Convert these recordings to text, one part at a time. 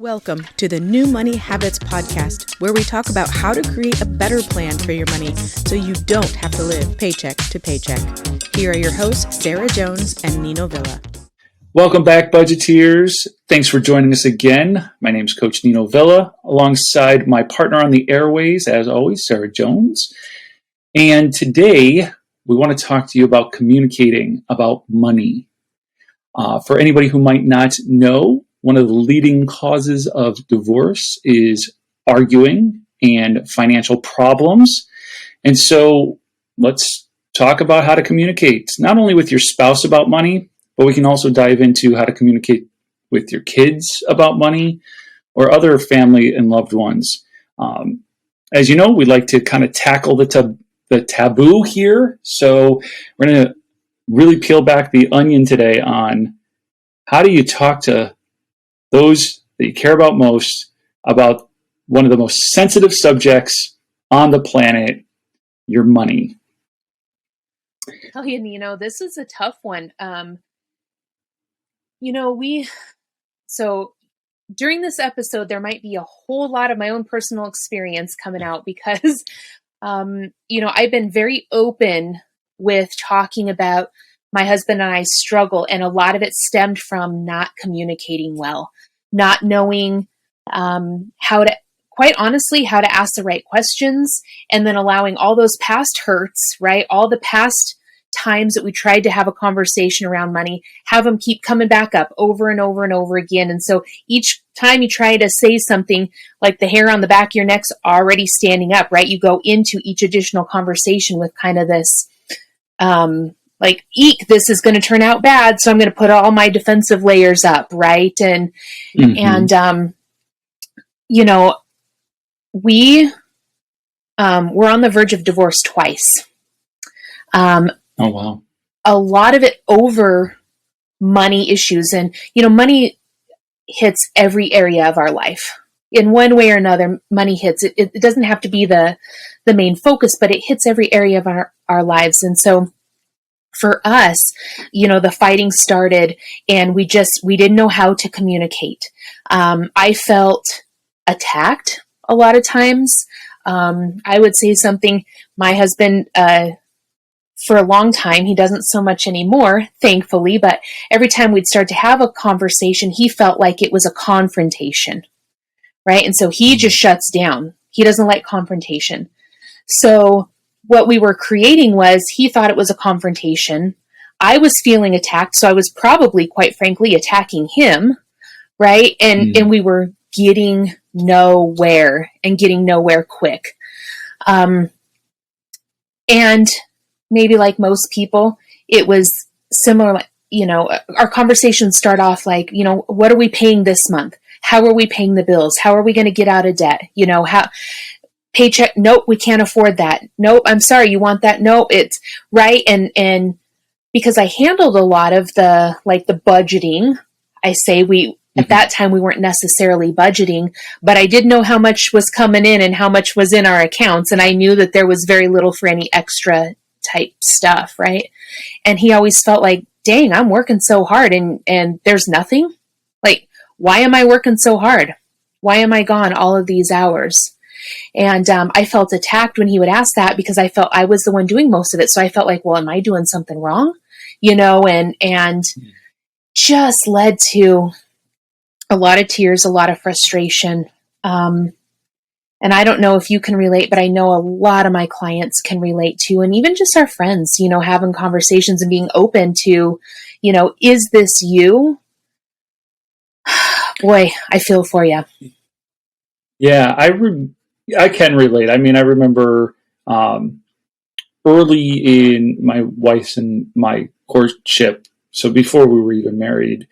Welcome to the New Money Habits Podcast, where we talk about how to create a better plan for your money so you don't have to live paycheck to paycheck. Here are your hosts, Sarah Jones and Nino Villa. Welcome back, budgeteers. Thanks for joining us again. My name is Coach Nino Villa, alongside my partner on the airways, as always, Sarah Jones. And today, we want to talk to you about communicating about money. For anybody who might not know, one of the leading causes of divorce is arguing and financial problems. And so let's talk about how to communicate, not only with your spouse about money, but we can also dive into how to communicate with your kids about money or other family and loved ones. As you know, we like to kind of tackle the taboo here. So we're going to really peel back the onion today on how do you talk to those that you care about most about one of the most sensitive subjects on the planet, your money. Oh, yeah, Nino, this is a tough one. So during this episode, there might be a whole lot of my own personal experience coming out because, I've been very open with talking about my husband and I's struggle, and a lot of it stemmed from not communicating well, not knowing how to ask the right questions, and then allowing all those past hurts, right? All the past times that we tried to have a conversation around money, have them keep coming back up over and over and over again. And so each time you try to say something, like the hair on the back of your neck's already standing up, right? You go into each additional conversation with kind of this, eek, this is going to turn out bad, so I'm going to put all my defensive layers up, right? And we're on the verge of divorce twice. Oh, wow. A lot of it over money issues. And, money hits every area of our life. In one way or another, money hits. It doesn't have to be the main focus, but it hits every area of our lives. And so for us, the fighting started and we didn't know how to communicate. I felt attacked a lot of times. I would say something, my husband, for a long time, he doesn't so much anymore, thankfully, but every time we'd start to have a conversation, he felt like it was a confrontation, right? And so he just shuts down. He doesn't like confrontation. So what we were creating was, he thought it was a confrontation. I was feeling attacked, so I was probably, quite frankly, attacking him, right? And we were getting nowhere quick. And maybe like most people, it was similar, our conversations start off like, what are we paying this month? How are we paying the bills? How are we going to get out of debt? How paycheck? Nope, we can't afford that. Nope, I'm sorry, you want that? Nope, it's right. And because I handled a lot of the budgeting, at that time, we weren't necessarily budgeting, but I did know how much was coming in and how much was in our accounts. And I knew that there was very little for any extra type stuff, right? And he always felt like, dang, I'm working so hard and there's nothing. Like, why am I working so hard? Why am I gone all of these hours? And I felt attacked when he would ask that because I felt I was the one doing most of it. So I felt like, well, am I doing something wrong? And just led to a lot of tears, a lot of frustration. And I don't know if you can relate, but I know a lot of my clients can relate to, and even just our friends, having conversations and being open to, is this you? Boy, I feel for you. Yeah, I can relate. I mean, I remember early in my wife's and my courtship, so before we were even married,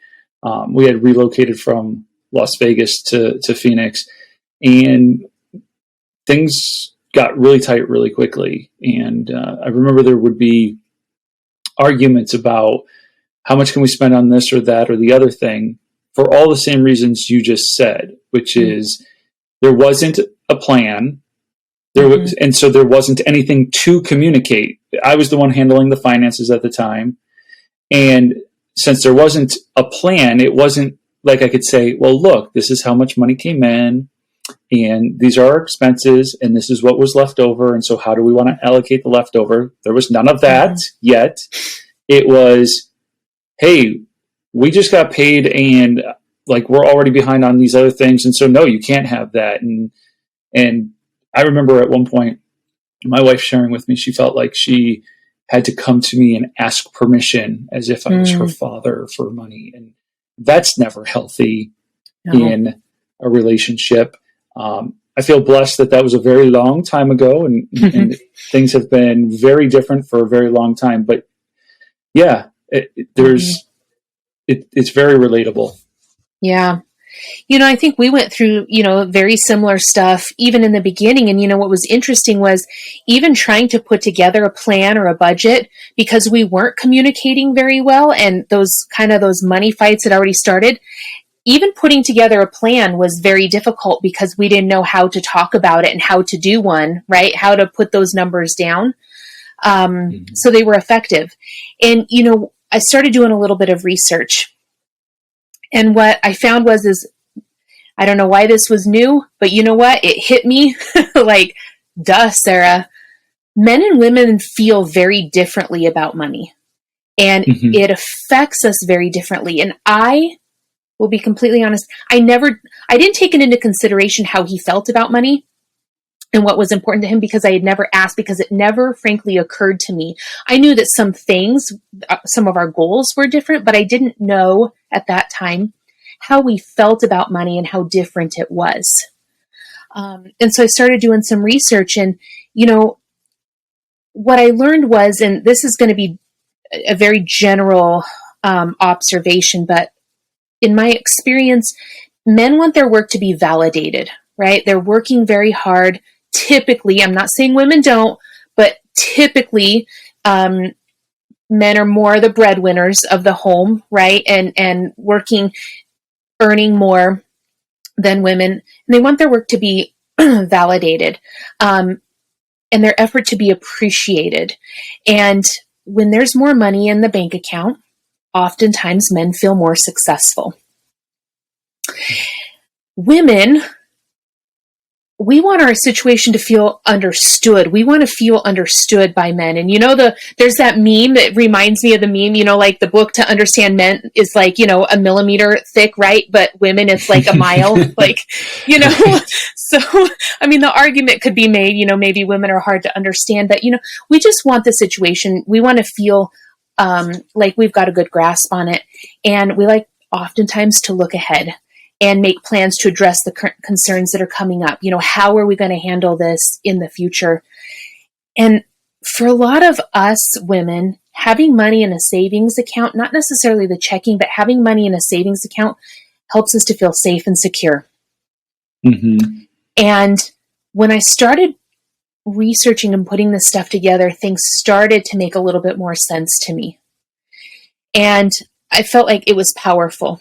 we had relocated from Las Vegas to Phoenix, and things got really tight really quickly. And I remember there would be arguments about how much can we spend on this or that or the other thing for all the same reasons you just said, which is there wasn't a plan. And so there wasn't anything to communicate. I was the one handling the finances at the time. And since there wasn't a plan, it wasn't like I could say, well, look, this is how much money came in, and these are our expenses, and this is what was left over. And so how do we want to allocate the leftover? There was none of that yet. It was, hey, we just got paid, and like we're already behind on these other things. And so, no, you can't have that. And I remember at one point, my wife sharing with me, she felt like she had to come to me and ask permission as if I was her father for money. And that's never healthy in a relationship. I feel blessed that was a very long time ago, and things have been very different for a very long time. But yeah, it's very relatable. Yeah. I think we went through, very similar stuff even in the beginning. And, what was interesting was even trying to put together a plan or a budget, because we weren't communicating very well. And those money fights had already started. Even putting together a plan was very difficult because we didn't know how to talk about it and how to do one, right? How to put those numbers down. So they were effective. And, I started doing a little bit of research. And what I found is I don't know why this was new, but you know what? It hit me like, duh, Sarah. Men and women feel very differently about money, and it affects us very differently. And I will be completely honest. I didn't take it into consideration how he felt about money and what was important to him, because I had never asked, because it never frankly occurred to me. I knew that some of our goals were different, but I didn't know at that time how we felt about money and how different it was. And so I started doing some research, and, what I learned was, and this is going to be a very general observation, but in my experience, men want their work to be validated, right? They're working very hard. Typically, I'm not saying women don't, but typically, men are more the breadwinners of the home, right? And earning more than women. And they want their work to be validated, and their effort to be appreciated. And when there's more money in the bank account, oftentimes men feel more successful. Women, we want our situation to feel understood. We want to feel understood by men. And there's that meme that reminds me of the meme, like the book to understand men is like, a millimeter thick, right? But women, it's like a mile, so, I mean, the argument could be made, maybe women are hard to understand, but, we just want the situation. We want to feel like we've got a good grasp on it. And we like oftentimes to look ahead and make plans to address the current concerns that are coming up. How are we going to handle this in the future? And for a lot of us women, having money in a savings account, not necessarily the checking, but having money in a savings account helps us to feel safe and secure. And when I started researching and putting this stuff together, things started to make a little bit more sense to me. And I felt like it was powerful.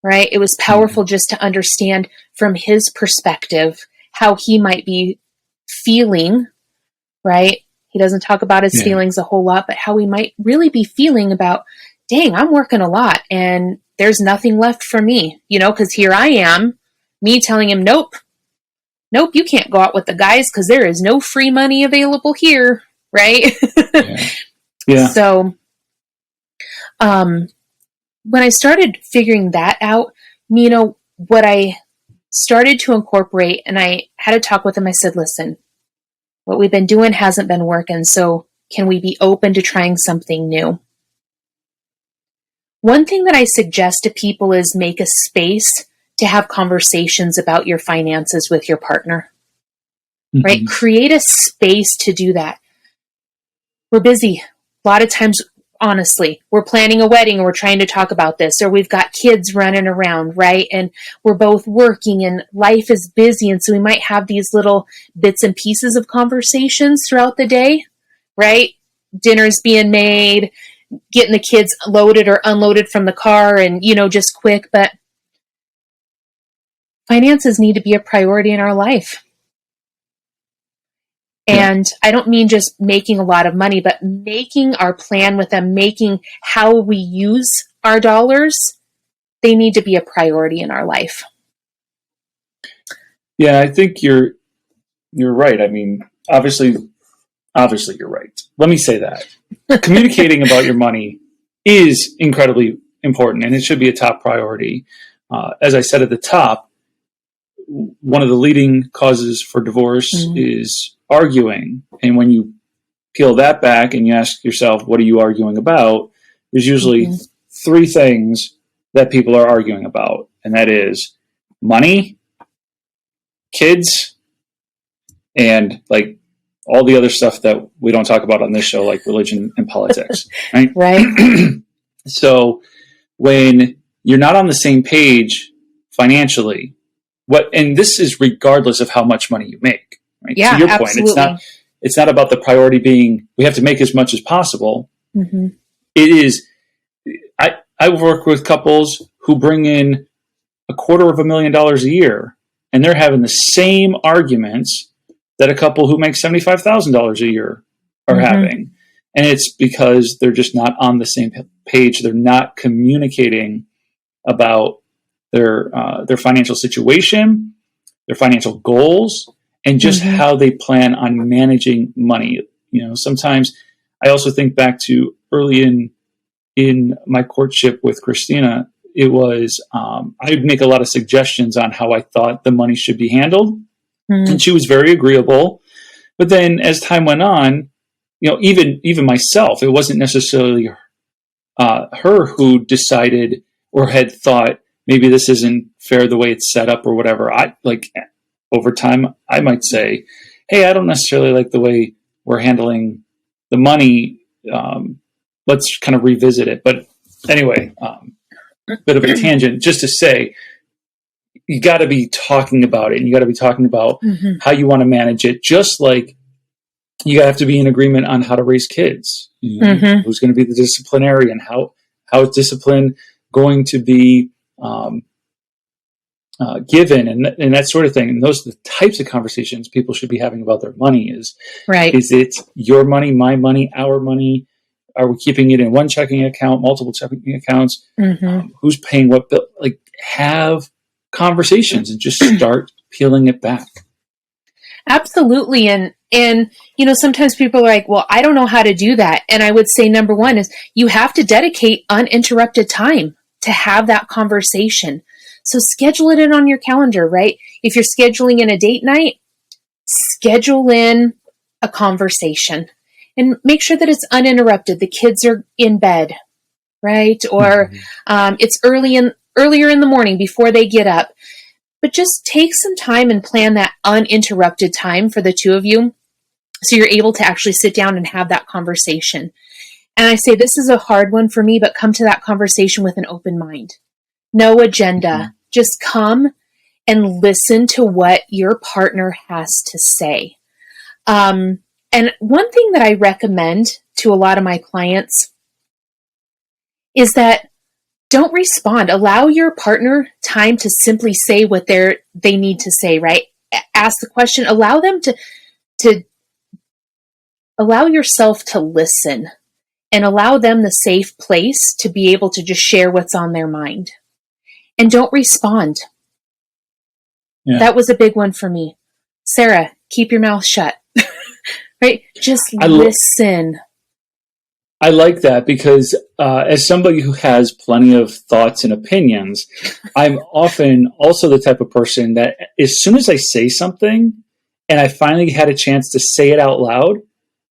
Right? It was powerful just to understand from his perspective how he might be feeling, right? He doesn't talk about his feelings a whole lot, but how he might really be feeling about, dang, I'm working a lot and there's nothing left for me, because here I am, me telling him, nope, you can't go out with the guys because there is no free money available here, right? Yeah. So, when I started figuring that out, what I started to incorporate, and I had a talk with him, I said, listen, what we've been doing hasn't been working, so can we be open to trying something new? One thing that I suggest to people is make a space to have conversations about your finances with your partner, right? Create a space to do that. We're busy. A lot of times, honestly, we're planning a wedding and we're trying to talk about this, or we've got kids running around, right? And we're both working and life is busy. And so we might have these little bits and pieces of conversations throughout the day, right? Dinner's being made, getting the kids loaded or unloaded from the car and, just quick. But finances need to be a priority in our life. And I don't mean just making a lot of money, but making our plan with them, making how we use our dollars they need to be a priority in our life. Yeah, I think you're right. I mean, obviously you're right. Let me say that. Communicating about your money is incredibly important, and it should be a top priority. As I said at the top, one of the leading causes for divorce is arguing. And when you peel that back and you ask yourself, what are you arguing about? There's usually three things that people are arguing about. And that is money, kids, and like all the other stuff that we don't talk about on this show, like religion and politics. Right. Right. So when you're not on the same page financially, and this is regardless of how much money you make, right? Yeah, to your absolutely. point, it's not about the priority being we have to make as much as possible. It is. I work with couples who bring in $250,000 a year, and they're having the same arguments that a couple who makes $75,000 a year are having, and it's because they're just not on the same page. They're not communicating about their financial situation, their financial goals, and just how they plan on managing money. You know, sometimes I also think back to early in my courtship with Christina. It was I'd make a lot of suggestions on how I thought the money should be handled, and she was very agreeable. But then as time went on, you know, even myself, it wasn't necessarily her who decided or had thought maybe this isn't fair the way it's set up or whatever. Over time, I might say, hey, I don't necessarily like the way we're handling the money. Let's kind of revisit it. But anyway, bit of a tangent just to say, you got to be talking about it, and you got to be talking about how you want to manage it, just like you have to be in agreement on how to raise kids. You know, who's going to be the disciplinarian? How is discipline going to be given, and that sort of thing. And those are the types of conversations people should be having about their money. Is it your money, my money, our money? Are we keeping it in one checking account, multiple checking accounts? Who's paying what bill? Like, have conversations and just start peeling it back. Absolutely. And, you know, sometimes people are like, well, I don't know how to do that. And I would say, number one is you have to dedicate uninterrupted time to have that conversation. So schedule it in on your calendar, right? If you're scheduling in a date night, schedule in a conversation and make sure that it's uninterrupted. The kids are in bed, right? Or it's earlier in the morning before they get up. But just take some time and plan that uninterrupted time for the two of you so you're able to actually sit down and have that conversation. And I say this is a hard one for me, but come to that conversation with an open mind. No agenda. Just come and listen to what your partner has to say. And one thing that I recommend to a lot of my clients is that don't respond. Allow your partner time to simply say what they need to say, right? Ask the question. Allow them to allow yourself to listen and allow them the safe place to be able to just share what's on their mind. And don't respond. Yeah. That was a big one for me. Sarah, keep your mouth shut. Right? Just listen. I like that because as somebody who has plenty of thoughts and opinions, I'm often also the type of person that as soon as I say something and I finally had a chance to say it out loud,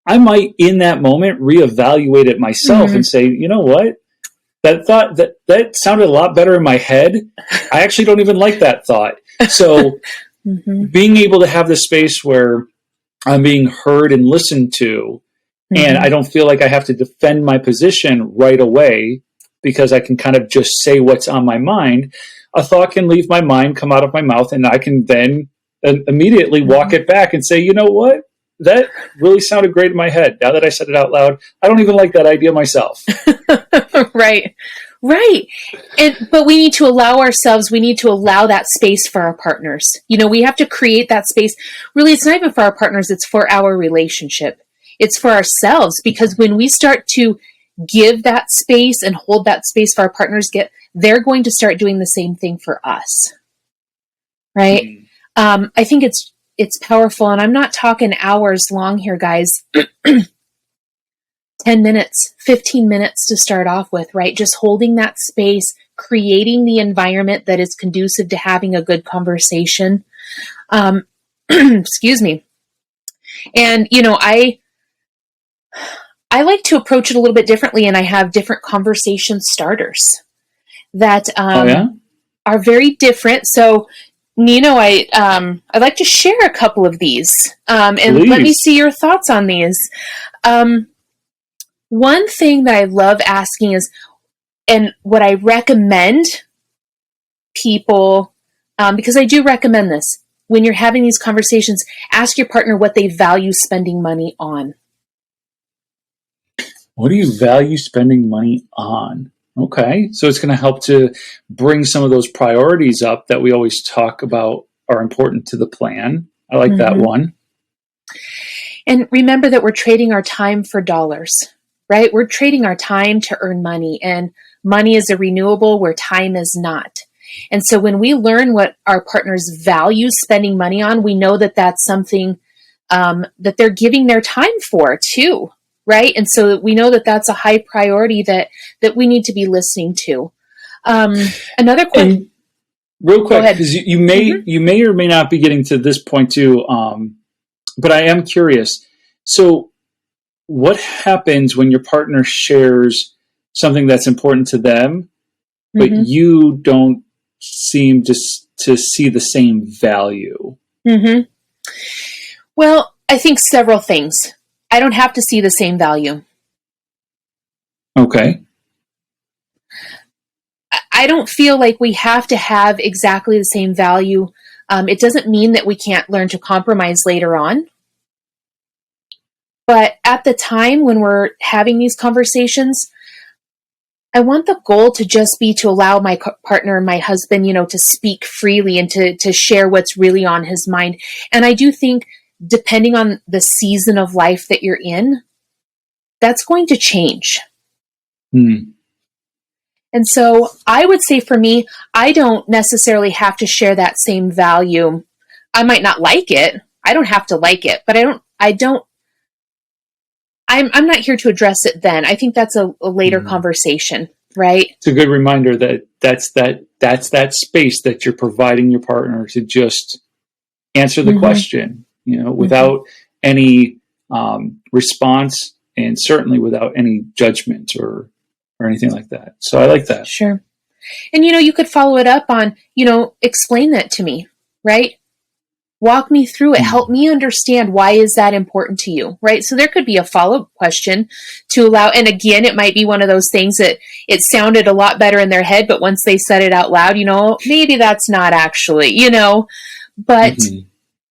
I might in that moment reevaluate it myself and say, you know what? That sounded a lot better in my head. I actually don't even like that thought. So being able to have the space where I'm being heard and listened to, and I don't feel like I have to defend my position right away because I can kind of just say what's on my mind. A thought can leave my mind, come out of my mouth, and I can then immediately walk it back and say, you know what? That really sounded great in my head. Now that I said it out loud, I don't even like that idea myself. Right. But we need to allow that space for our partners. You know, we have to create that space. Really, it's not even for our partners. It's for our relationship. It's for ourselves, because when we start to give that space and hold that space for our partners, they're going to start doing the same thing for us. Right? I think it's powerful, and I'm not talking hours long here, guys. 10 minutes, 15 minutes to start off with, right? Just holding that space, creating the environment that is conducive to having a good conversation. Excuse me. And, I like to approach it a little bit differently, and I have different conversation starters that are very different. So, Nino, I'd like to share a couple of these, and Please. Let me see your thoughts on these. One thing that I love asking is, and what I recommend people, because I do recommend this, when you're having these conversations, ask your partner what they value spending money on. What do you value spending money on? Okay, so it's going to help to bring some of those priorities up that we always talk about are important to the plan. I like that one. And remember that we're trading our time for dollars, right? We're trading our time to earn money, and money is a renewable where time is not. And so when we learn what our partners value spending money on, we know that that's something that they're giving their time for too. Right. And so we know that that's a high priority that we need to be listening to. Another question. Real quick, because you may or may not be getting to this point too. But I am curious. So what happens when your partner shares something that's important to them, but you don't seem to see the same value? Well, I think several things. I don't have to see the same value. Okay. I don't feel like we have to have exactly the same value. It doesn't mean that we can't learn to compromise later on. But at the time when we're having these conversations, I want the goal to just be to allow my partner, my husband, to speak freely and to share what's really on his mind. And I do think, depending on the season of life that you're in, that's going to change. And so I would say for me, I don't necessarily have to share that same value. I might not like it. I don't have to like it, but I'm not here to address it then. I think that's a later conversation, right? It's a good reminder that that's that space that you're providing your partner to just answer the question, without any response, and certainly without any judgment or anything like that. So I like that. Sure. And, you could follow it up on, explain that to me, right? Walk me through it. Help me understand, why is that important to you, right? So there could be a follow-up question to allow, and again, it might be one of those things that it sounded a lot better in their head, but once they said it out loud, maybe that's not actually, but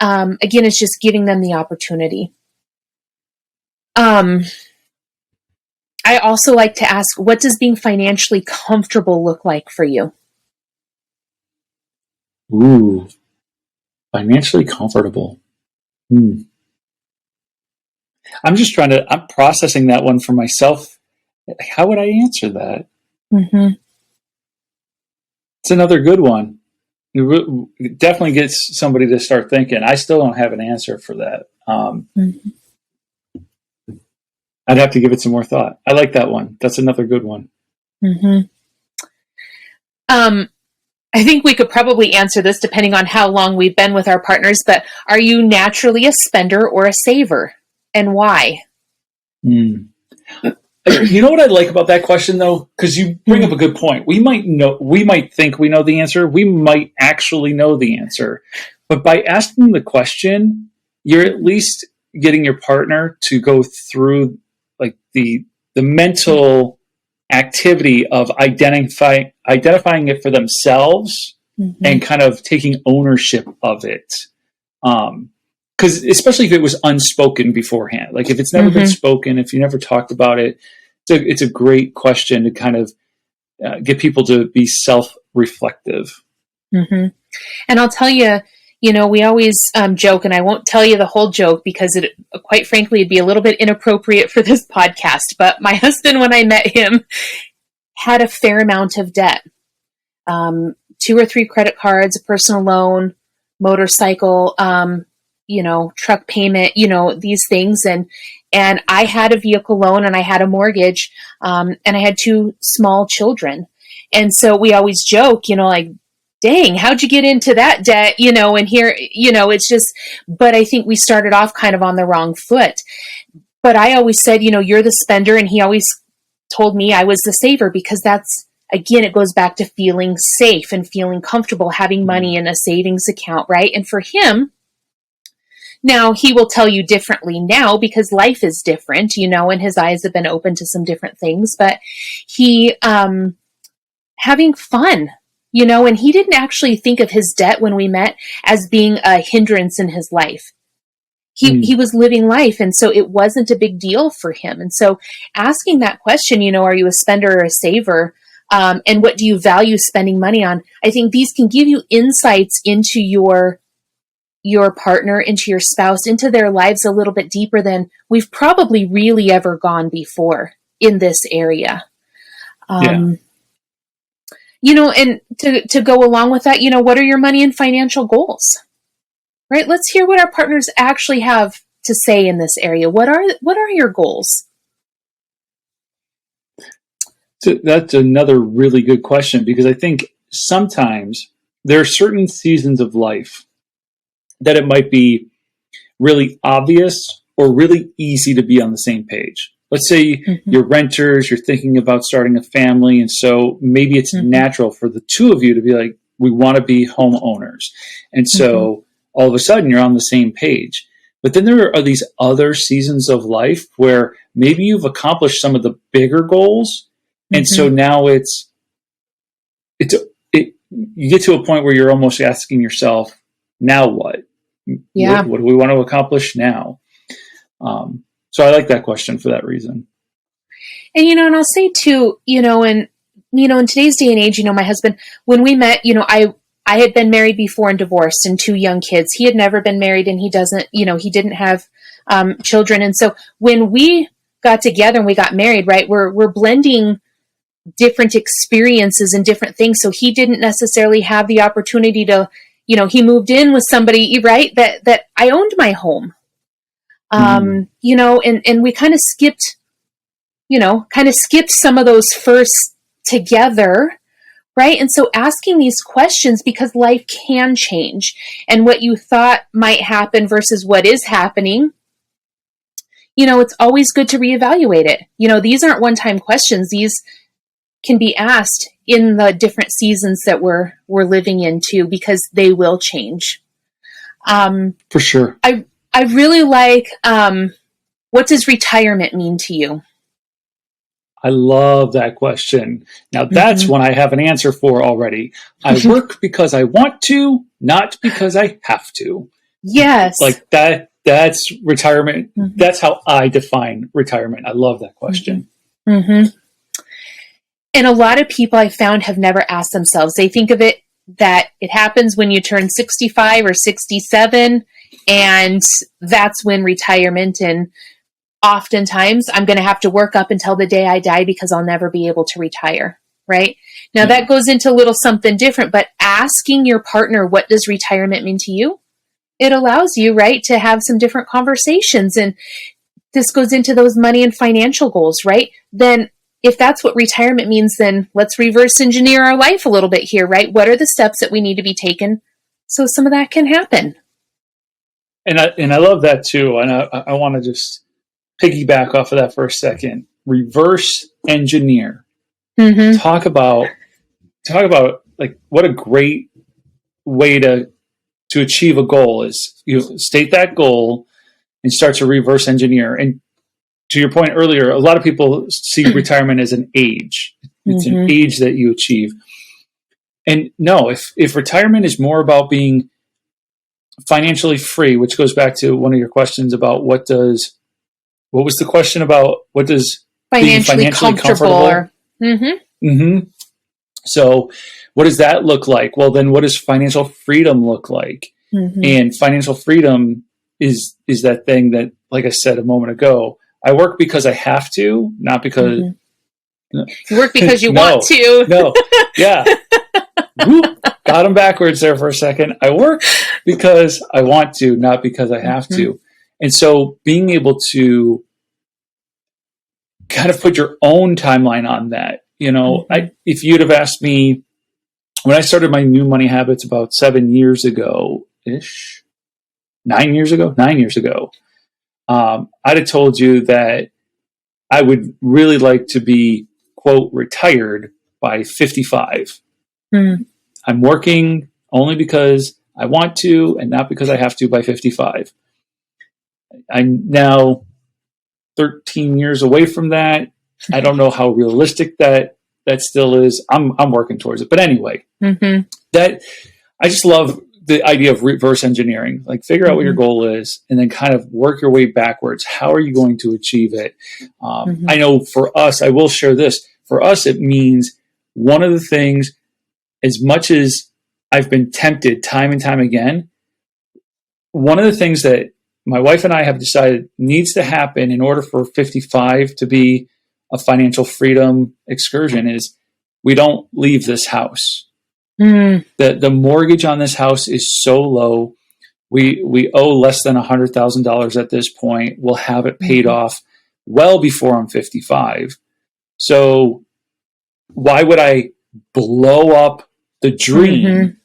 again, it's just giving them the opportunity. I also like to ask, what does being financially comfortable look like for you? Ooh, financially comfortable. I'm I'm processing that one for myself. How would I answer that? It's another good one. It definitely gets somebody to start thinking. I still don't have an answer for that. I'd have to give it some more thought. I like that one. That's another good one. I think we could probably answer this depending on how long we've been with our partners, but are you naturally a spender or a saver, and why? You know what I like about that question, though? Because you bring up a good point. We might think we know the answer. We might actually know the answer. But by asking the question, you're at least getting your partner to go through like the mental activity of identifying it for themselves and kind of taking ownership of it. Because especially if it was unspoken beforehand, like if it's never been spoken, if you never talked about it, it's a great question to kind of get people to be self-reflective. And I'll tell you, We always joke, and I won't tell you the whole joke because it, quite frankly, it'd be a little bit inappropriate for this podcast. But my husband, when I met him, had a fair amount of debt. 2 or 3 credit cards, a personal loan, motorcycle, truck payment, these things. And I had a vehicle loan and I had a mortgage, and I had 2 small children. And so we always joke, like, dang, how'd you get into that debt? And here, it's just, but I think we started off kind of on the wrong foot. But I always said, you're the spender. And he always told me I was the saver, because that's, again, it goes back to feeling safe and feeling comfortable having money in a savings account, right? And for him, now he will tell you differently now because life is different, and his eyes have been open to some different things, but he, having fun, and he didn't actually think of his debt when we met as being a hindrance in his life. He was living life. And so it wasn't a big deal for him. And so asking that question, are you a spender or a saver? And what do you value spending money on? I think these can give you insights into your partner, into your spouse, into their lives a little bit deeper than we've probably really ever gone before in this area. And to go along with that, what are your money and financial goals? Right? Let's hear what our partners actually have to say in this area. What are your goals? So that's another really good question, because I think sometimes there are certain seasons of life that it might be really obvious or really easy to be on the same page. Let's say you're renters, you're thinking about starting a family, and so maybe it's natural for the two of you to be like, we want to be homeowners. And so all of a sudden you're on the same page. But then there are these other seasons of life where maybe you've accomplished some of the bigger goals. And so now you get to a point where you're almost asking yourself, now what? Yeah. What do we want to accomplish now? So I like that question for that reason. And, and I'll say too, in today's day and age, my husband, when we met, I had been married before and divorced and 2 young kids. He had never been married, and he didn't have children. And so when we got together and we got married, right, we're blending different experiences and different things. So he didn't necessarily have the opportunity to, he moved in with somebody, right, that I owned my home. And we kind of skipped some of those firsts together, right? And so asking these questions, because life can change, and what you thought might happen versus what is happening, it's always good to reevaluate it. These aren't one-time questions. These can be asked in the different seasons that we're living into, because they will change. For sure. I really like, what does retirement mean to you? I love that question. Now that's one I have an answer for already. I work because I want to, not because I have to. Yes. Like that's retirement. That's how I define retirement. I love that question. And a lot of people I found have never asked themselves. They think of it that it happens when you turn 65 or 67, and that's when retirement, and oftentimes I'm going to have to work up until the day I die because I'll never be able to retire, right? Now that goes into a little something different, but asking your partner, what does retirement mean to you? It allows you, right, to have some different conversations. And this goes into those money and financial goals, right? Then if that's what retirement means, then let's reverse engineer our life a little bit here, right? What are the steps that we need to be taken so some of that can happen? And I love that too. And I want to just piggyback off of that for a second. Reverse engineer. Talk about like what a great way to achieve a goal is. You state that goal and start to reverse engineer. And to your point earlier, a lot of people see retirement as an age. It's an age that you achieve. And no, if retirement is more about being financially free, which goes back to one of your questions about what was the question about what does financially comfortable? So what does that look like? Well, then what does financial freedom look like? Mm-hmm. And financial freedom is that thing that, like I said a moment ago, I work because I have to, not because You work because you no, want to. no, yeah. Whoop, got them backwards there for a second. I work because I want to, not because I have to. And so being able to kind of put your own timeline on that, if you'd have asked me when I started my new money habits about 7 years ago ish, 9 years ago, I'd have told you that I would really like to be, quote, retired by 55. I'm working only because I want to and not because I have to by 55. I'm now 13 years away from that. I don't know how realistic that still is. I'm working towards it. But anyway, that I just love the idea of reverse engineering. Like figure out what your goal is and then kind of work your way backwards. How are you going to achieve it? I know for us, I will share this. For us, it means one of the things, as much as I've been tempted time and time again, one of the things that my wife and I have decided needs to happen in order for 55 to be a financial freedom excursion is we don't leave this house. The mortgage on this house is so low. We owe less than $100,000 at this point. We'll have it paid off well before I'm 55. So why would I blow up the dream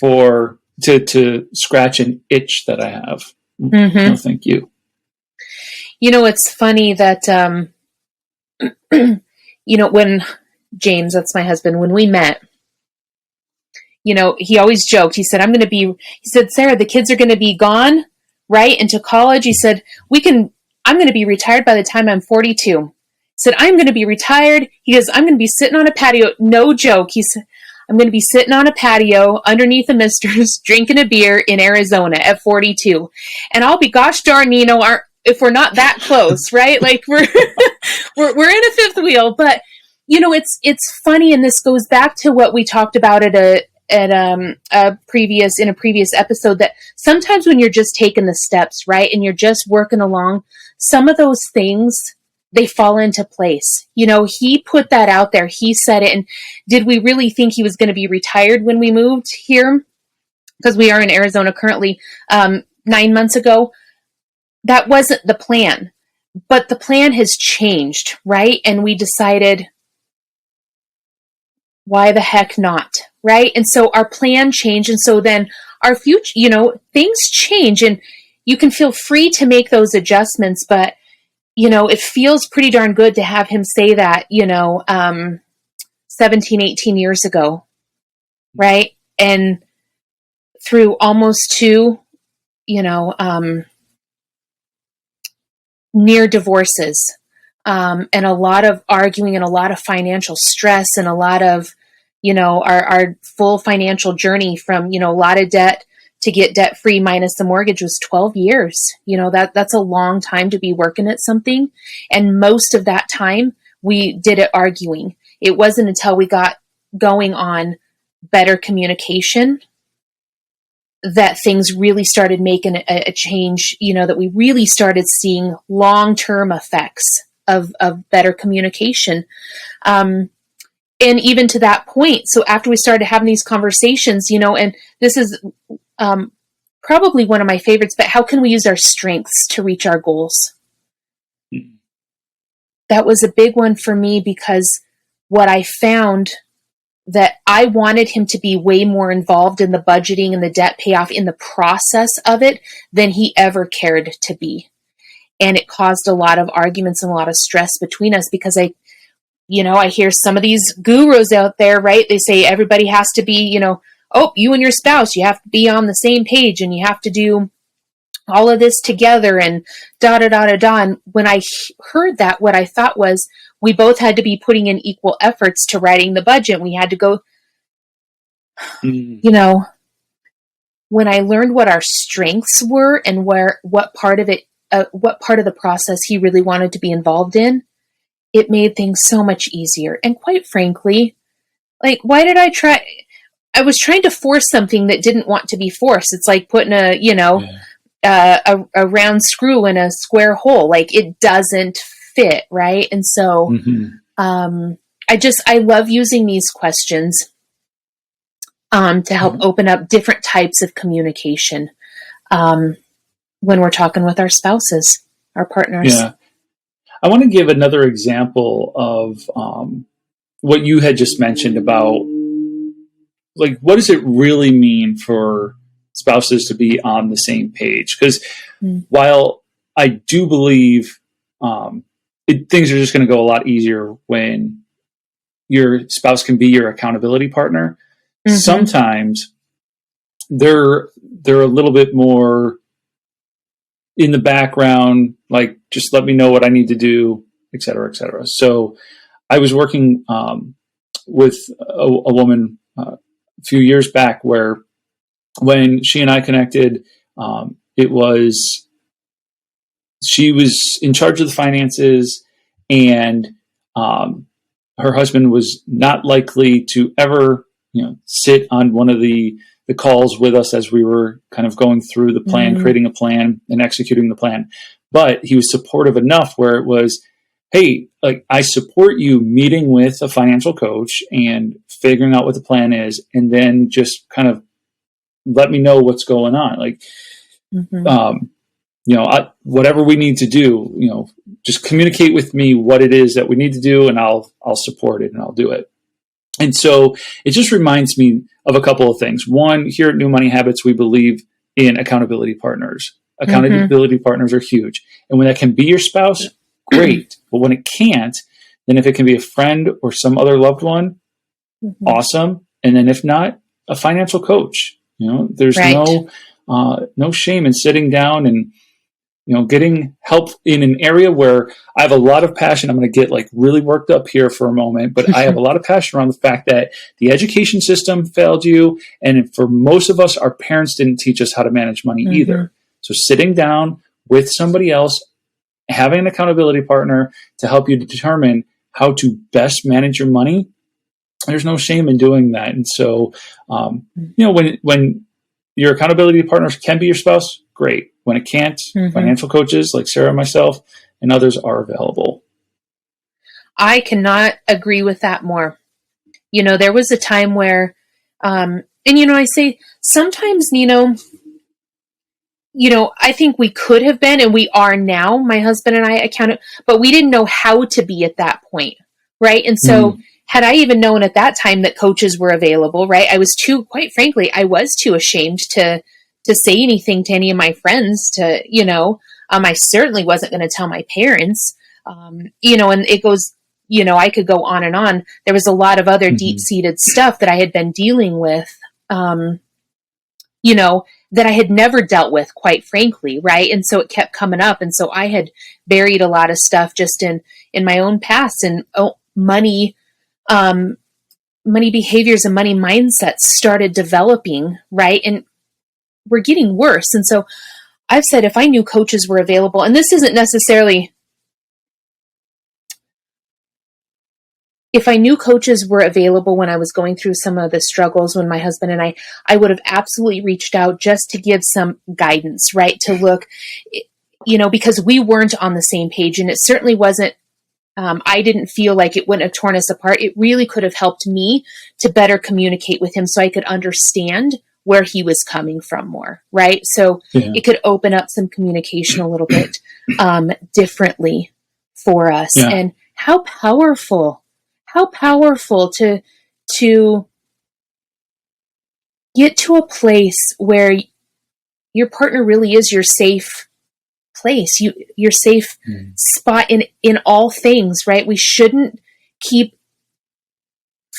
to scratch an itch that I have? No, thank you. It's funny that, when James, that's my husband, when we met, he always joked. He said, Sarah, the kids are going to be gone, right? Into college. He said, I'm going to be retired by the time I'm 42. He said, I'm going to be retired. He goes, I'm going to be sitting on a patio. No joke. He said, I'm going to be sitting on a patio underneath the misters, drinking a beer in Arizona at 42. And I'll be, gosh darn, if we're not that close, right? Like we're in a fifth wheel, but it's funny. And this goes back to what we talked about in a previous episode, that sometimes when you're just taking the steps, right, and you're just working along, some of those things, they fall into place. He put that out there. He said it. And did we really think he was going to be retired when we moved here? Because we are in Arizona currently, 9 months ago. That wasn't the plan, but the plan has changed, right? And we decided, why the heck not? Right. And so our plan changed. And so then our future, things change, and you can feel free to make those adjustments, but it feels pretty darn good to have him say that, 17, 18 years ago. Right. And through almost 2, near divorces, and a lot of arguing and a lot of financial stress and a lot of, our full financial journey from, a lot of debt to get debt free minus the mortgage was 12 years. That's a long time to be working at something. And most of that time we did it arguing. It wasn't until we got going on better communication that things really started making a change, that we really started seeing long-term effects of better communication. And even to that point, so after we started having these conversations, and this is probably one of my favorites, but how can we use our strengths to reach our goals? That was a big one for me, because what I found that I wanted him to be way more involved in the budgeting and the debt payoff in the process of it than he ever cared to be. And it caused a lot of arguments and a lot of stress between us, because I hear some of these gurus out there, right? They say everybody has to be, you and your spouse, you have to be on the same page and you have to do all of this together and da-da-da-da-da. And when I heard that, what I thought was we both had to be putting in equal efforts to writing the budget. We had to go, when I learned what our strengths were and what part of the process he really wanted to be involved in, it made things so much easier. And quite frankly, like, why did I try? I was trying to force something that didn't want to be forced. It's like putting a round screw in a square hole. Like it doesn't fit. Right. And so, I love using these questions, to help open up different types of communication, when we're talking with our spouses, our partners. Yeah. I want to give another example of, what you had just mentioned about, like, what does it really mean for spouses to be on the same page? Because while I do believe things are just going to go a lot easier when your spouse can be your accountability partner, sometimes they're a little bit more in the background, like, just let me know what I need to do, et cetera, et cetera. So I was working with a woman a few years back where when she and I connected, she was in charge of the finances, and her husband was not likely to ever, sit on one of the calls with us as we were kind of going through the plan, creating a plan and executing the plan. But he was supportive enough where it was, hey, like, I support you meeting with a financial coach and figuring out what the plan is, and then just kind of let me know what's going on. Like, whatever we need to do, just communicate with me what it is that we need to do, and I'll support it and I'll do it. And so it just reminds me of a couple of things. One, here at New Money Habits, we believe in accountability partners. Accountability partners are huge. And when that can be your spouse, great. But when it can't, then if it can be a friend or some other loved one, awesome. And then if not, a financial coach. There's no shame in sitting down and, getting help in an area where I have a lot of passion. I'm going to get like really worked up here for a moment, but I have a lot of passion around the fact that the education system failed you. And for most of us, our parents didn't teach us how to manage money either. So sitting down with somebody else, having an accountability partner to help you determine how to best manage your money, there's no shame in doing that. And so, when your accountability partners can be your spouse, great. When it can't, financial coaches like Sarah and myself and others are available. I cannot agree with that more. There was a time where, I say sometimes, Nino, I think we could have been, and we are now, my husband and I accounted, but we didn't know how to be at that point. Right. And so had I even known at that time that coaches were available, right, quite frankly, I was too ashamed to say anything to any of my friends I certainly wasn't going to tell my parents, and it goes, I could go on and on. There was a lot of other deep-seated stuff that I had been dealing with, that I had never dealt with, quite frankly. Right. And so it kept coming up. And so I had buried a lot of stuff just in my own past, and money behaviors and money mindsets started developing. Right. And we're getting worse. And so I've said, if I knew coaches were available, and this isn't necessarily, if I knew coaches were available when I was going through some of the struggles when my husband and I would have absolutely reached out just to give some guidance, right? To look, because we weren't on the same page, and it certainly wasn't, I didn't feel like it wouldn't have torn us apart. It really could have helped me to better communicate with him so I could understand where he was coming from more, right? So it could open up some communication a little bit differently for us. Yeah. And how powerful to get to a place where your partner really is your safe place, your safe spot in all things, right? We shouldn't keep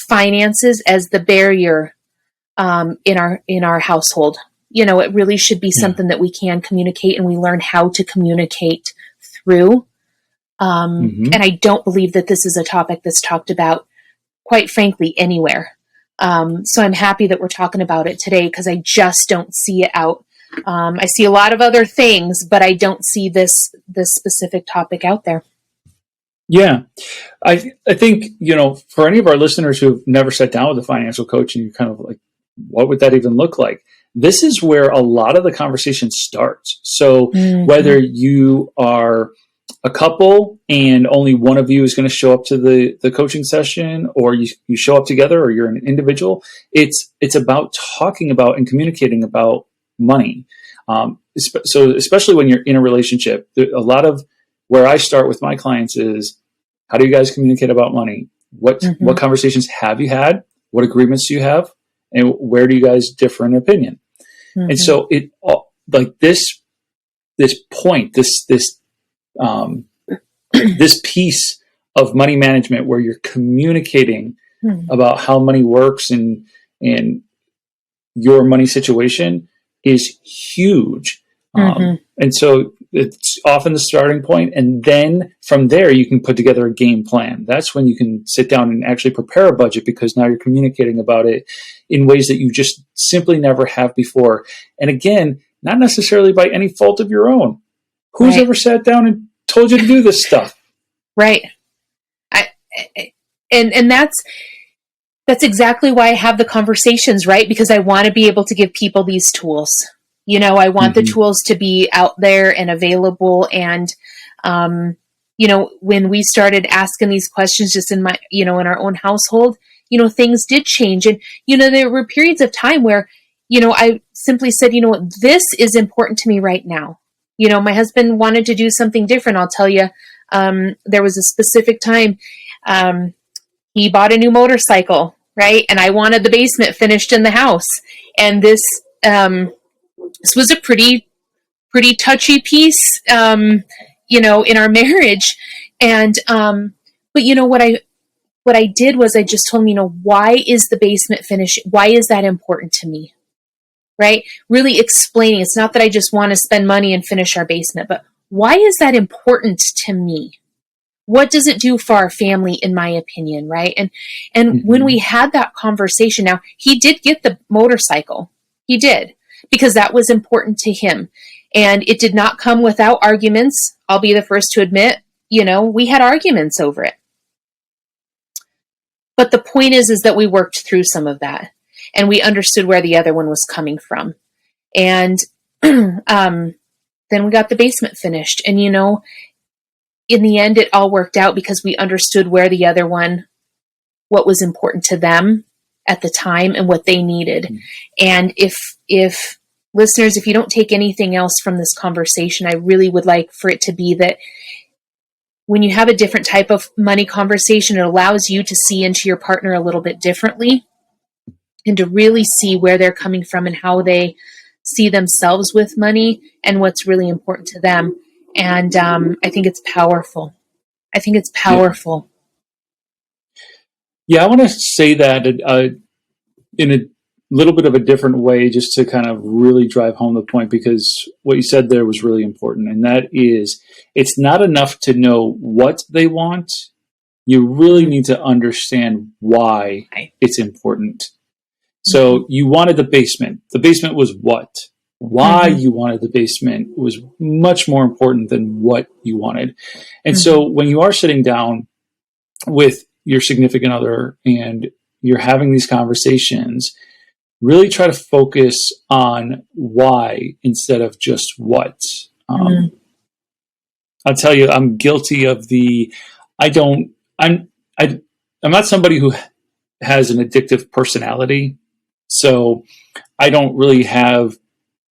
finances as the barrier in our household. It really should be something that we can communicate, and we learn how to communicate through. And I don't believe that this is a topic that's talked about, quite frankly, anywhere. So I'm happy that we're talking about it today, because I just don't see it out. I see a lot of other things, but I don't see this specific topic out there. Yeah. I think, for any of our listeners who've never sat down with a financial coach, and you're kind of like what would that even look like? This is where a lot of the conversation starts. So whether you are a couple and only one of you is going to show up to the coaching session, or you show up together, or you're an individual, it's about talking about and communicating about money. So especially when you're in a relationship, a lot of where I start with my clients is, how do you guys communicate about money? What conversations have you had? What agreements do you have? And where do you guys differ in opinion? And so it like this point, this piece of money management where you're communicating about how money works and your money situation is huge. And so it's often the starting point. And then from there, you can put together a game plan. That's when you can sit down and actually prepare a budget, because now you're communicating about it in ways that you just simply never have before. And again, not necessarily by any fault of your own. Who's ever sat down and told you to do this stuff? Right. And that's exactly why I have the conversations, right? Because I want to be able to give people these tools. You know, I want the tools to be out there and available. And, you know, when we started asking these questions just in my, you know, in our own household, you know, things did change. And, you know, there were periods of time where, you know, I simply said, you know what, this is important to me right now. You know, my husband wanted to do something different. I'll tell you, there was a specific time, he bought a new motorcycle, right? And I wanted the basement finished in the house. And this was a pretty touchy piece, you know, in our marriage. And, but you know, what I did was I just told him, you know, why is the basement finished? Why is that important to me? Right? Really explaining. It's not that I just want to spend money and finish our basement, but why is that important to me? What does it do for our family, in my opinion? Right. And when we had that conversation, now he did get the motorcycle. He did, because that was important to him. And it did not come without arguments. I'll be the first to admit, you know, we had arguments over it. But the point is that we worked through some of that, and we understood where the other one was coming from. And then we got the basement finished. And, you know, in the end, it all worked out because we understood where the other one, what was important to them at the time and what they needed. And if listeners, if you don't take anything else from this conversation, I really would like for it to be that when you have a different type of money conversation, it allows you to see into your partner a little bit differently, and to really see where they're coming from and how they see themselves with money and what's really important to them. And I think it's powerful. I think it's powerful. Yeah, I want to say that in a little bit of a different way, just to kind of really drive home the point, because what you said there was really important. And that is, it's not enough to know what they want. You really need to understand why it's important. So you wanted the basement. The basement was what? Why you wanted the basement was much more important than what you wanted. And so when you are sitting down with your significant other and you're having these conversations, really try to focus on why instead of just what. I'll tell you, I'm guilty of I'm not somebody who has an addictive personality. So I don't really have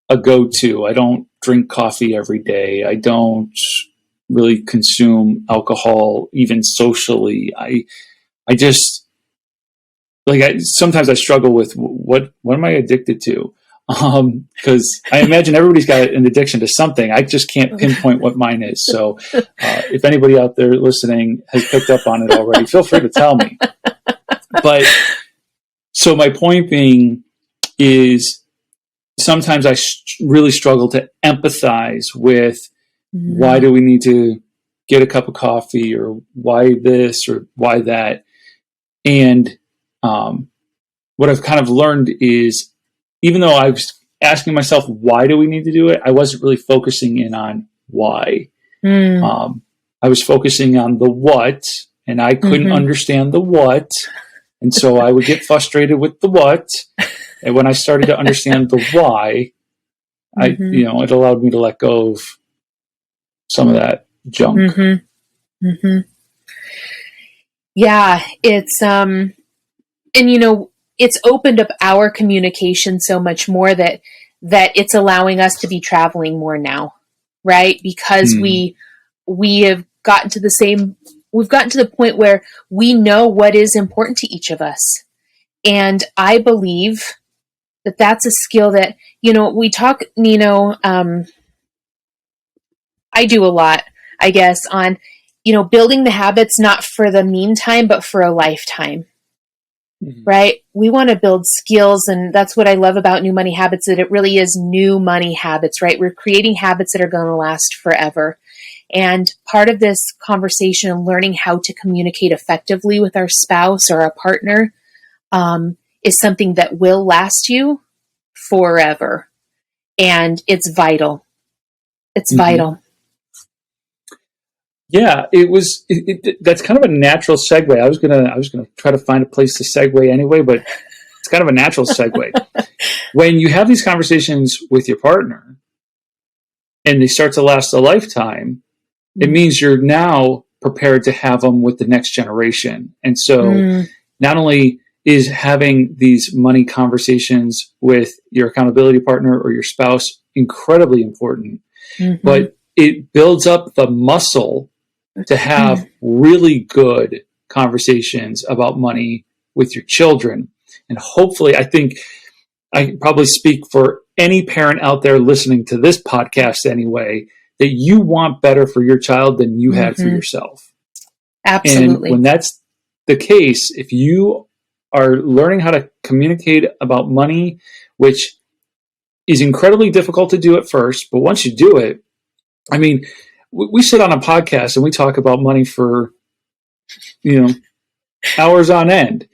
a go-to. I don't drink coffee every day. I don't really consume alcohol, even socially. I just, like, sometimes I struggle with what am I addicted to? Because I imagine everybody's got an addiction to something. I just can't pinpoint what mine is. So if anybody out there listening has picked up on it already, feel free to tell me. But so my point being is, sometimes I really struggle to empathize with why do we need to get a cup of coffee, or why this or why that. And what I've kind of learned is, even though I was asking myself, why do we need to do it? I wasn't really focusing in on why. I was focusing on the what, and I couldn't understand the what. And so I would get frustrated with the what. And when I started to understand the why, it allowed me to let go of some of that junk. Yeah, it's and it's opened up our communication so much more that it's allowing us to be traveling more now, right? Because we have gotten to we've gotten to the point where we know what is important to each of us. And I believe that that's a skill that, we talk, Nino, I do a lot, I guess, on, building the habits, not for the meantime, but for a lifetime, right? We want to build skills. And that's what I love about New Money Habits, that it really is new money habits, right? We're creating habits that are going to last forever. And part of this conversation and learning how to communicate effectively with our spouse or our partner is something that will last you forever. And it's vital. It's vital. Yeah, that's kind of a natural segue. I was gonna try to find a place to segue anyway, but it's kind of a natural segue. When you have these conversations with your partner and they start to last a lifetime, it means you're now prepared to have them with the next generation. And so not only is having these money conversations with your accountability partner or your spouse incredibly important, but it builds up the muscle to have really good conversations about money with your children. And hopefully, I think I can probably speak for any parent out there listening to this podcast anyway, that you want better for your child than you had for yourself. Absolutely. And when that's the case, if you are learning how to communicate about money, which is incredibly difficult to do at first, but once you do it, I mean, we sit on a podcast and we talk about money for, hours on end.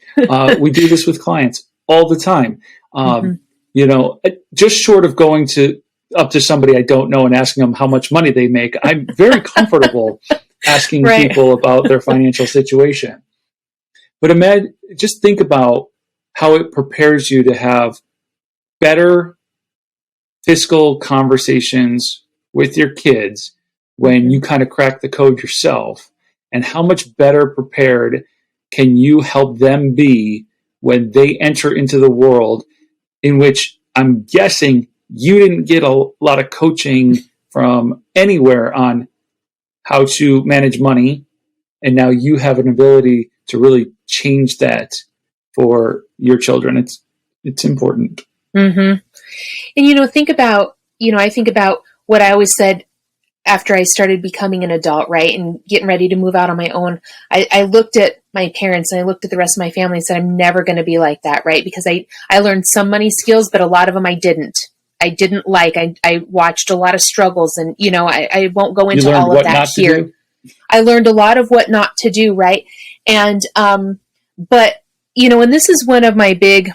We do this with clients all the time. Just short of going up to somebody I don't know and asking them how much money they make, I'm very comfortable asking people about their financial situation. But just think about how it prepares you to have better fiscal conversations with your kids when you kind of crack the code yourself, and how much better prepared can you help them be when they enter into the world in which I'm guessing you didn't get a lot of coaching from anywhere on how to manage money, and now you have an ability to really change that for your children. It's important. And think about, I think about what I always said after I started becoming an adult, right, and getting ready to move out on my own. I looked at my parents and I looked at the rest of my family and said, I'm never going to be like that, right? Because I learned some money skills, but a lot of them I didn't like. I watched a lot of struggles, and, I won't go into all of that here. I learned a lot of what not to do, right? And, but, and this is one of my big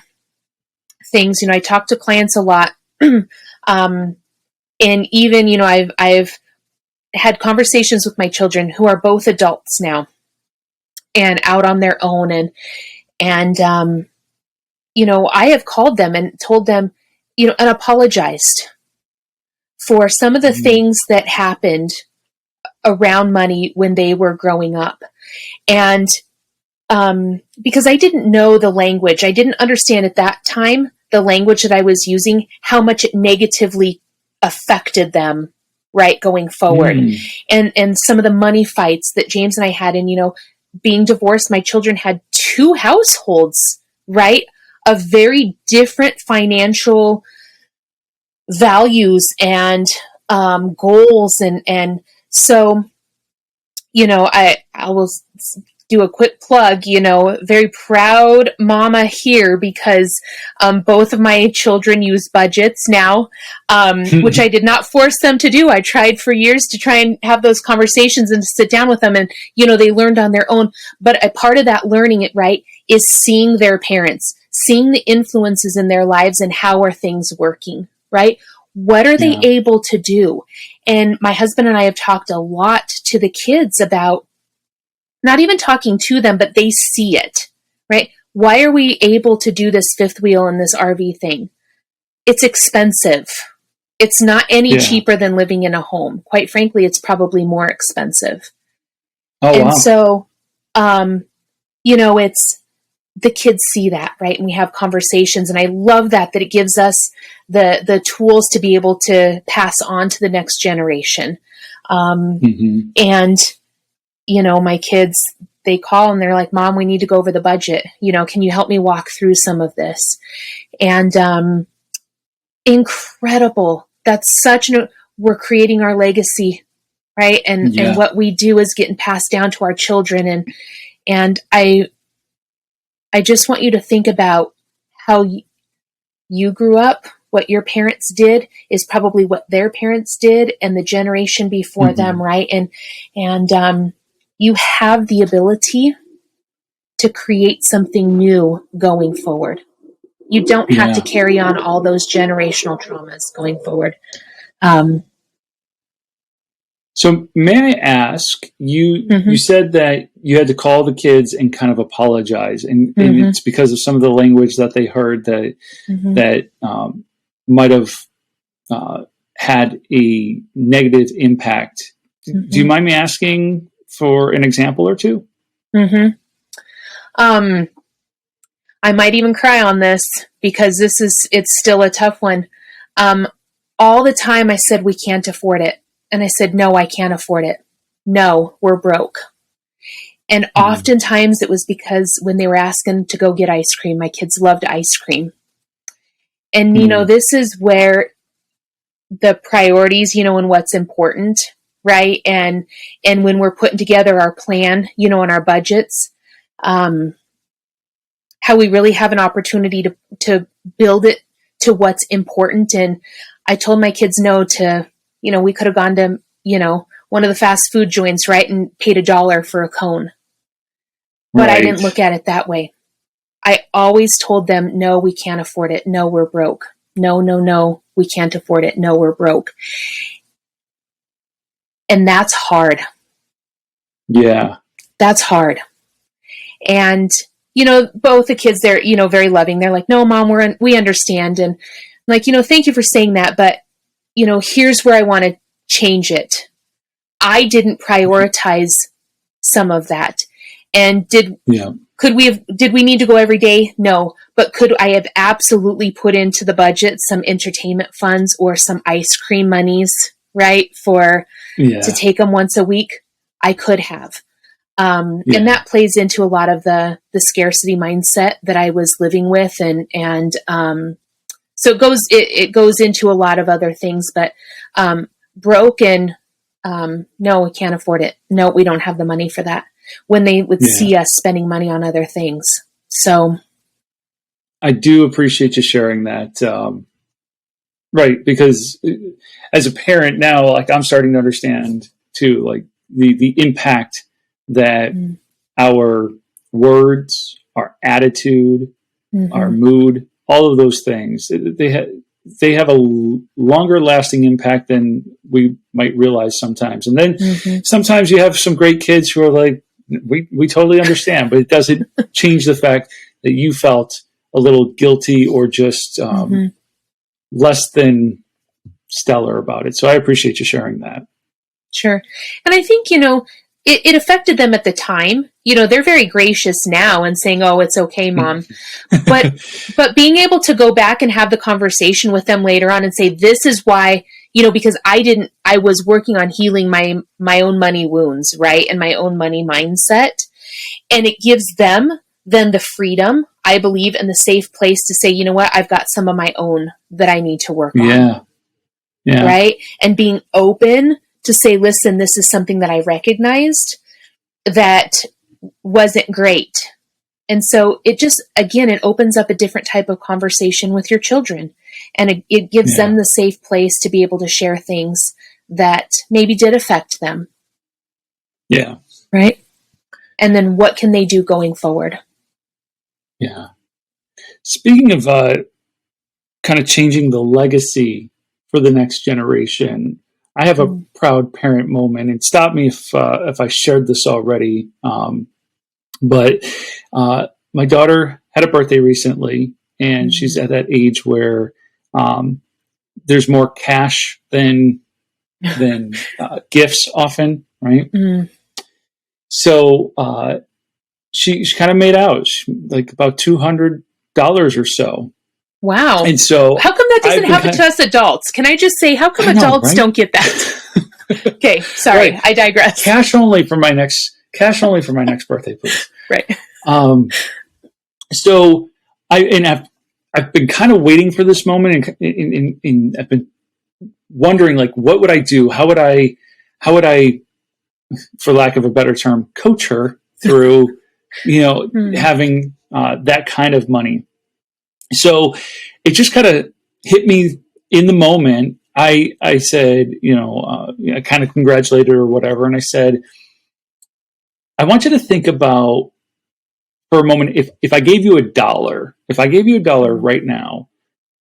things, I talk to clients a lot. And even, I've had conversations with my children who are both adults now and out on their own. And I have called them and told them, and apologized for some of the things that happened around money when they were growing up. And because I didn't know the language, I didn't understand at that time the language that I was using, how much it negatively affected them, right, going forward. And some of the money fights that James and I had, and, being divorced, my children had 2 households, right, of very different financial values and goals. And so, I will do a quick plug, very proud mama here, because both of my children use budgets now, which I did not force them to do. I tried for years to try and have those conversations and to sit down with them, and, they learned on their own. But a part of that learning it, right, is seeing their parents, seeing the influences in their lives and how are things working, right? What are they able to do? And my husband and I have talked a lot to the kids about, not even talking to them, but they see it, right? why are we able to do this fifth wheel in this RV thing? It's expensive. It's not any cheaper than living in a home. Quite frankly, it's probably more expensive. Oh, and wow. so, it's, the kids see that, right? And we have conversations, and I love that it gives us the tools to be able to pass on to the next generation. And, my kids, they call and they're like, Mom, we need to go over the budget. Can you help me walk through some of this? And, incredible. That's we're creating our legacy, right? And what we do is getting passed down to our children. And I just want you to think about how you grew up. What your parents did is probably what their parents did and the generation before them, right? And you have the ability to create something new going forward. You don't have to carry on all those generational traumas going forward. So may I ask, you said that you had to call the kids and kind of apologize, and it's because of some of the language that they heard that might have had a negative impact. Do you mind me asking for an example or two? I might even cry on this because it's still a tough one. All the time I said, we can't afford it. And I said, no, I can't afford it. No, we're broke. And oftentimes it was because when they were asking to go get ice cream, my kids loved ice cream. And, this is where the priorities, and what's important, right? And when we're putting together our plan, and our budgets, how we really have an opportunity to build it to what's important. And I told my kids no to, we could have gone to, one of the fast food joints, right? And paid $1 for a cone. But I didn't look at it that way. I always told them, no, we can't afford it. No, we're broke. No, we can't afford it. No, we're broke. And that's hard. Yeah. That's hard. And, both the kids, they're, very loving. They're like, no, Mom, we understand. And like, thank you for saying that. But, here's where I want to change it. I didn't prioritize some of that. And did we need to go every day? No. But could I have absolutely put into the budget some entertainment funds or some ice cream monies, right? To take them once a week? I could have. And that plays into a lot of the scarcity mindset that I was living with. And so it goes into a lot of other things, but, broken, no, we can't afford it. No, we don't have the money for that, when they would see us spending money on other things. So I do appreciate you sharing that. Right. Because as a parent now, like, I'm starting to understand too, like the impact that our words, our attitude, our mood, all of those things, they have a longer lasting impact than we might realize sometimes. And then sometimes you have some great kids who are like, we totally understand, but it doesn't change the fact that you felt a little guilty or just less than stellar about it. So I appreciate you sharing that. Sure. And I think, it affected them at the time. They're very gracious now and saying, oh, it's okay, Mom. But being able to go back and have the conversation with them later on and say, this is why, because I was working on healing my own money wounds, right? And my own money mindset. And it gives them then the freedom, I believe, and the safe place to say, you know what, I've got some of my own that I need to work on. Yeah. Right. And being open to say, listen, this is something that I recognized that wasn't great. And so it just, again, it opens up a different type of conversation with your children. And it gives them the safe place to be able to share things that maybe did affect them. Yeah. Right. And then what can they do going forward? Yeah. Speaking of kind of changing the legacy for the next generation, I have a proud parent moment, and stop me if I shared this already. But my daughter had a birthday recently, and she's at that age where there's more cash than gifts often, right? So she kind of made out like about $200 or so. Wow. And so how come that doesn't happen to us adults? Can I just say, how come adults don't get that? Okay, sorry, I digress. Cash only for my next birthday, please. Right. So I've been kind of waiting for this moment, and I've been wondering, like, what would I do? How would I, for lack of a better term, coach her through, having that kind of money? So it just kind of hit me in the moment. I said, I kind of congratulated her or whatever. And I said, I want you to think about for a moment, if I gave you $1 right now,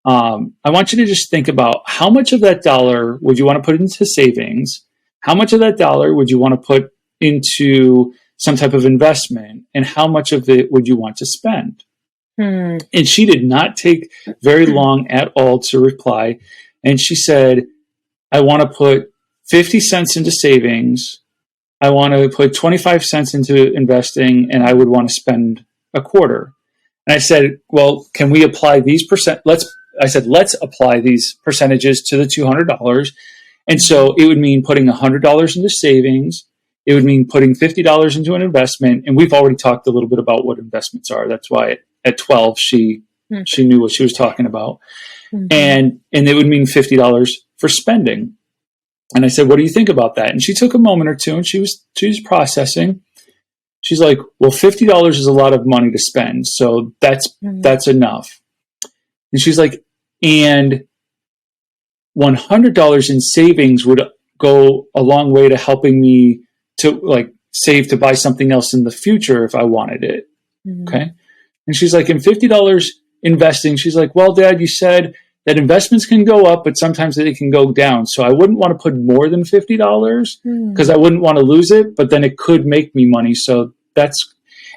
I want you to just think about how much of that dollar would you want to put into savings? How much of that dollar would you want to put into some type of investment? And how much of it would you want to spend? And she did not take very long at all to reply. And she said, I want to put 50 cents into savings. I want to put 25 cents into investing, and I would want to spend a quarter. And I said, well, can we apply these let's apply these percentages to the $200. And so it would mean putting $100 into savings. It would mean putting $50 into an investment. And we've already talked a little bit about what investments are. That's why at 12, she knew what she was talking about. And it would mean $50 for spending. And I said, what do you think about that? And she took a moment or two, and she was processing. She's like, well, $50 is a lot of money to spend. So that's enough. And she's like, and $100 in savings would go a long way to helping me to like save to buy something else in the future if I wanted it. Okay. And she's like, and $50 investing. She's like, well, Dad, you said that investments can go up, but sometimes they can go down. So I wouldn't want to put more than $50 because I wouldn't want to lose it, but then it could make me money. So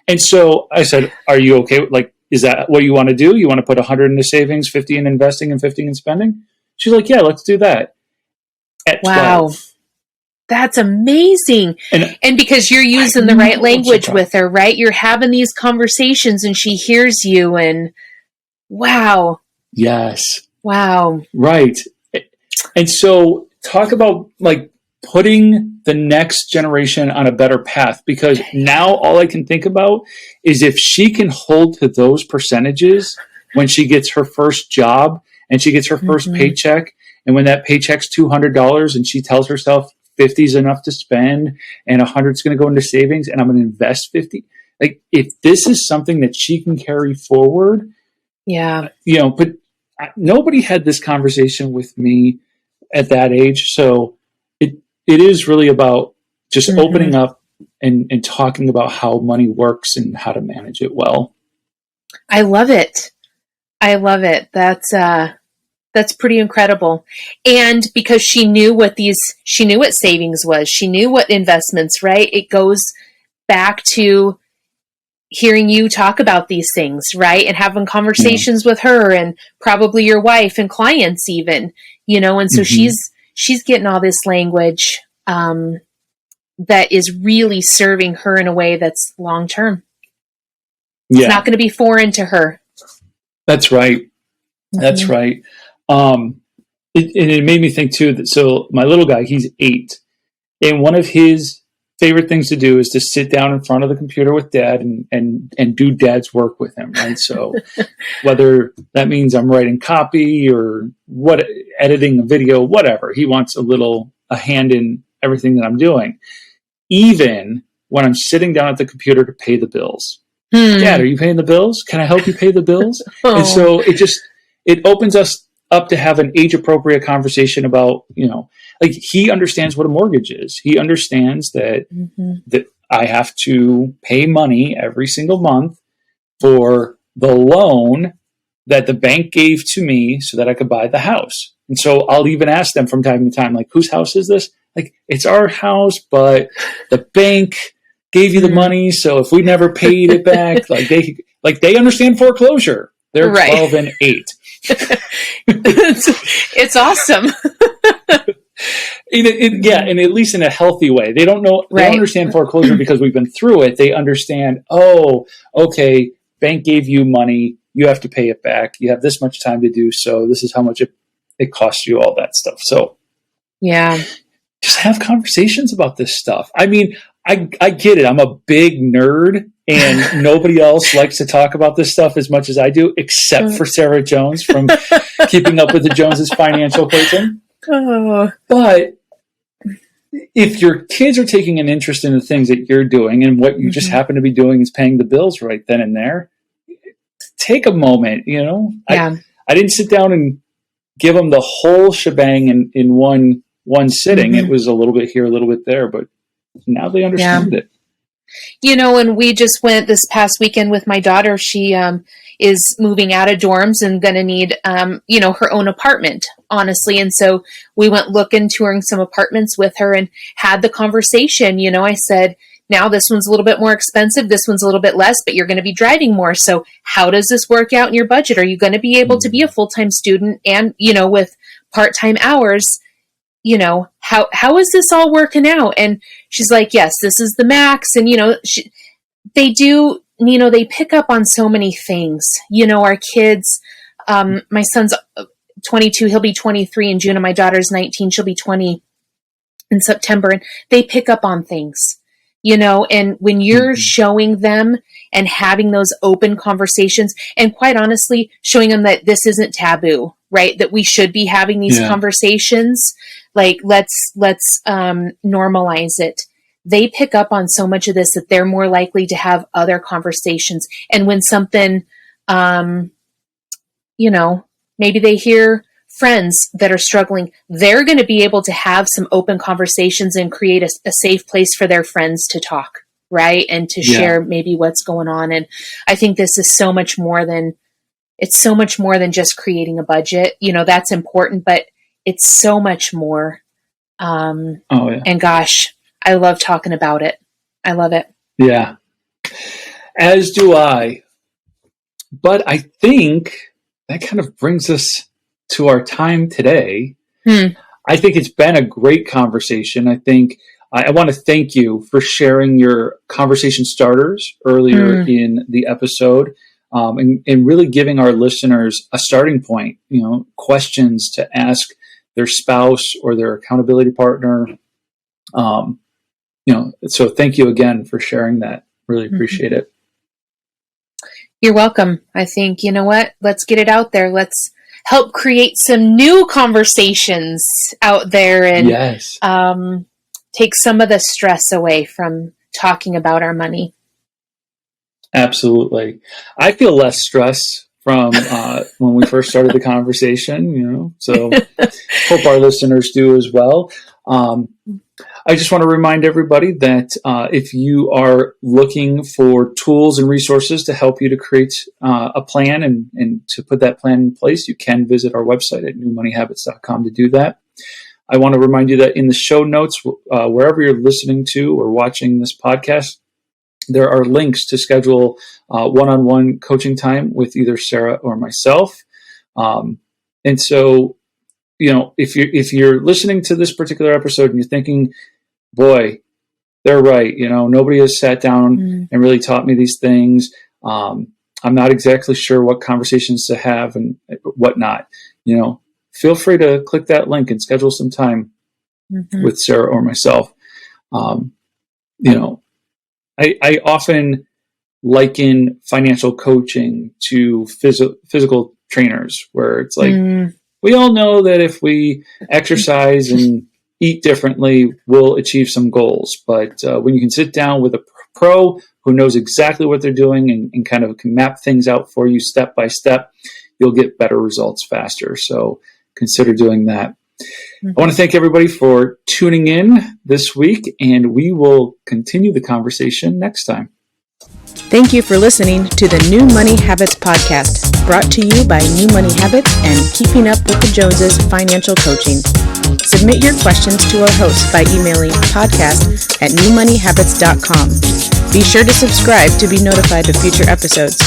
and so I said, are you okay? Like, is that what you want to do? You want to put 100 into savings, 50 in investing, and 50 in spending? She's like, yeah, let's do that. At 12. That's amazing. And because you're using the right language with her, right? You're having these conversations and she hears you, and wow. Yes. Wow. Right. And so talk about like putting the next generation on a better path, because now all I can think about is if she can hold to those percentages when she gets her first job and she gets her first paycheck, and when that paycheck's $200 and she tells herself 50 is enough to spend and 100 is going to go into savings and I'm going to invest 50. Like, if this is something that she can carry forward, but nobody had this conversation with me at that age. So it is really about just opening up and talking about how money works and how to manage it well. I love it. That's pretty incredible. And because she knew what savings was, she knew what investments, right? It goes back to hearing you talk about these things, right? And having conversations with her and probably your wife and clients even, and so she's getting all this language that is really serving her in a way that's long-term. It's not going to be foreign to her. That's right. That's right. It made me think too that, so my little guy, he's 8, and one of his favorite things to do is to sit down in front of the computer with Dad and do Dad's work with him, right? So whether that means I'm writing copy or editing a video, whatever, he wants a hand in everything that I'm doing, even when I'm sitting down at the computer to pay the bills. Dad, are you paying the bills? Can I help you pay the bills? And so it opens us up to have an age-appropriate conversation about, like, he understands what a mortgage is. He understands that I have to pay money every single month for the loan that the bank gave to me so that I could buy the house. And so I'll even ask them from time to time, like, whose house is this? Like, it's our house, but the bank gave you the money. So if we never paid it back, like Like they understand foreclosure. They're Right. 12 and 8. It's awesome. And at least in a healthy way. They don't know, they Right. don't understand foreclosure because we've been through it. They understand, oh, okay, bank gave you money, you have to pay it back. You have this much time to do so. This is how much it costs you, all that stuff. So Yeah. just have conversations about this stuff. I mean, I get it. I'm a big nerd and nobody else likes to talk about this stuff as much as I do, except for Sarah Jones from Keeping Up with the Joneses Financial Coaching. Oh. But if your kids are taking an interest in the things that you're doing and what you just happen to be doing is paying the bills right then and there, take a moment, you know. Yeah. I didn't sit down and give them the whole shebang in one sitting. It was a little bit here, a little bit there, but now they understand it. You know, and we just went this past weekend with my daughter. She is moving out of dorms and going to need, her own apartment, honestly. And so we went touring some apartments with her and had the conversation. You know, I said, now this one's a little bit more expensive. This one's a little bit less, but you're going to be driving more. So how does this work out in your budget? Are you going to be able to be a full-time student and, with part-time hours? You know, how is this all working out? And she's like, yes, this is the max. And, they do, they pick up on so many things. Our kids, my son's 22, he'll be 23 in June, and my daughter's 19, she'll be 20 in September. And they pick up on things, and when you're showing them and having those open conversations, and quite honestly, showing them that this isn't taboo, right? That we should be having these conversations. Like, let's normalize it. They pick up on so much of this that they're more likely to have other conversations. And when something, maybe they hear friends that are struggling, they're going to be able to have some open conversations and create a safe place for their friends to talk, right? And to share maybe what's going on. And I think this is so much more than just creating a budget. That's important, but it's so much more. And gosh, I love talking about it. I love it. Yeah. As do I. But I think that kind of brings us to our time today. I think it's been a great conversation. I think I want to thank you for sharing your conversation starters earlier in the episode. And really giving our listeners a starting point, questions to ask their spouse or their accountability partner. So thank you again for sharing that. Really appreciate it. You're welcome. I think, you know what? Let's get it out there. Let's help create some new conversations out there and take some of the stress away from talking about our money. Absolutely. I feel less stress from when we first started the conversation, so hope our listeners do as well. I just want to remind everybody that if you are looking for tools and resources to help you to create a plan and to put that plan in place, you can visit our website at newmoneyhabits.com to do that. I want to remind you that in the show notes, wherever you're listening to or watching this podcast, there are links to schedule one-on-one coaching time with either Sarah or myself. And so, if you're listening to this particular episode and you're thinking, boy, they're right, nobody has sat down and really taught me these things. I'm not exactly sure what conversations to have and whatnot. Feel free to click that link and schedule some time with Sarah or myself. I often liken financial coaching to physical trainers, where it's like, we all know that if we exercise and eat differently, we'll achieve some goals. But when you can sit down with a pro who knows exactly what they're doing and kind of can map things out for you step by step, you'll get better results faster. So consider doing that. I want to thank everybody for tuning in this week, and we will continue the conversation next time. Thank you for listening to the New Money Habits podcast, brought to you by New Money Habits and Keeping Up with the Joneses Financial Coaching. Submit your questions to our host by emailing podcast@newmoneyhabits.com. Be sure to subscribe to be notified of future episodes.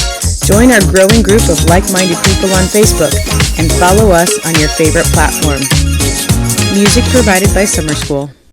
Join our growing group of like-minded people on Facebook and follow us on your favorite platform. Music provided by Summer School.